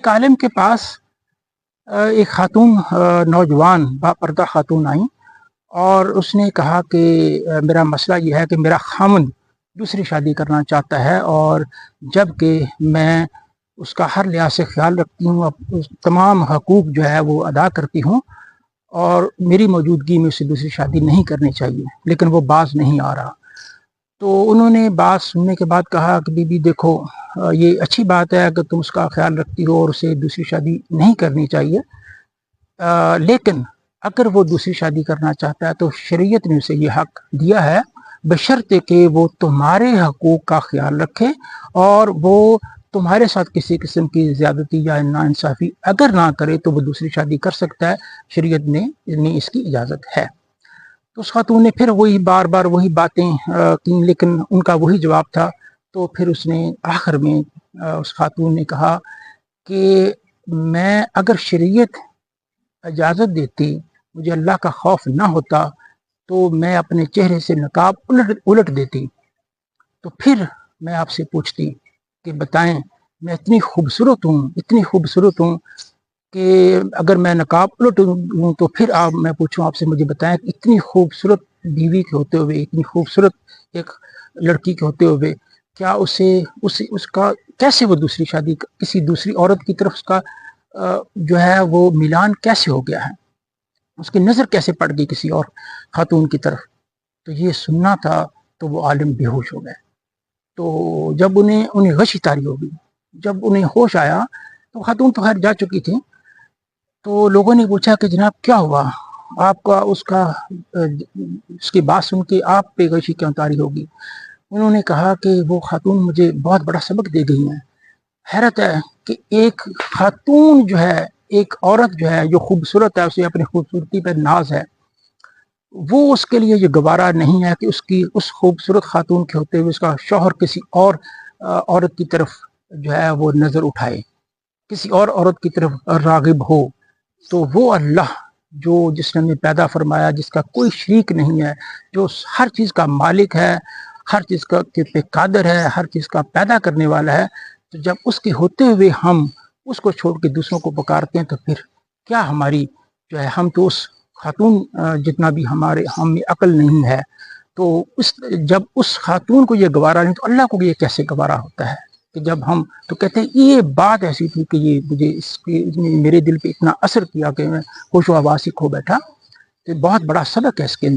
एक आलिम के पास एक खातून नौजवान बापर्दा खातून आई और उसने कहा कि मेरा मसला ये है कि मेरा खामद दूसरी शादी करना चाहता है, और जबकि मैं उसका हर लिहाज से ख्याल रखती हूँ, तमाम हकूक़ जो है वो अदा करती हूँ, और मेरी मौजूदगी में उसे दूसरी शादी नहीं करनी चाहिए, लेकिन वो बाज नहीं आ रहा। तो उन्होंने बात सुनने के बाद कहा कि बीबी देखो, ये अच्छी बात है अगर तुम उसका ख्याल रखती हो और उसे दूसरी शादी नहीं करनी चाहिए, लेकिन अगर वो दूसरी शादी करना चाहता है तो शरीयत ने उसे ये हक दिया है, बशर्ते कि वो तुम्हारे हकूक़ का ख्याल रखे और वो तुम्हारे साथ किसी किस्म की ज़्यादती या नाइंसाफ़ी अगर ना करे तो वो दूसरी शादी कर सकता है। शरीयत ने इसकी इजाज़त है। तो उस खातून ने फिर वही बार बार वही बातें की, लेकिन उनका वही जवाब था। तो फिर उसने आखिर में उस खातून ने कहा कि मैं अगर शरीयत इजाज़त देती, मुझे अल्लाह का खौफ ना होता, तो मैं अपने चेहरे से नकाब उलट देती। तो फिर मैं आपसे पूछती कि बताएं, मैं इतनी खूबसूरत हूँ कि अगर मैं नकाब उलट दूँ तो फिर मैं पूछूँ आपसे, मुझे बताएं कि इतनी खूबसूरत बीवी के होते हुए, इतनी खूबसूरत एक लड़की के होते हुए, क्या उसका कैसे वो दूसरी शादी, किसी दूसरी औरत की तरफ उसका जो है वो मिलान कैसे हो गया है, उसकी नज़र कैसे पड़ गई किसी और खातून की तरफ। तो ये सुनना था तो वो आलिम बेहोश हो गए। तो जब उन्हें गशी तारी हो गई, जब उन्हें होश आया तो खातून तो खैर जा चुकी थी। तो लोगों ने पूछा कि जनाब क्या हुआ आपका, उसकी बात सुन के आप पे गशी क्यों तारी होगी। उन्होंने कहा कि वो खातून मुझे बहुत बड़ा सबक दे गई हैं। हैरत है कि एक खातून जो है, एक औरत जो है जो खूबसूरत है, उसे अपनी खूबसूरती पर नाज है, वो उसके लिए ये गवारा नहीं है कि उसकी उस खूबसूरत खातून के होते हुए उसका शौहर किसी और औरत की तरफ जो है वो नज़र उठाए, किसी और औरत की तरफ रागिब हो। तो वो अल्लाह जिसने हमें पैदा फरमाया, जिसका कोई शरीक नहीं है, जो हर चीज़ का मालिक है, हर चीज़ का पे कादर है, हर चीज़ का पैदा करने वाला है, तो जब उसके होते हुए हम उसको छोड़ के दूसरों को पुकारते हैं तो फिर क्या हमारी जो है, हम तो उस खातून जितना भी हम में अकल नहीं है। तो जब उस खातून को ये गवारा नहीं तो अल्लाह को ये कैसे गवारा होता है कि जब हम, तो कहते हैं ये बात ऐसी थी कि ये मुझे इसने मेरे दिल पे इतना असर किया कि मैं होशो हवास खो बैठा। तो बहुत बड़ा सबक है इसके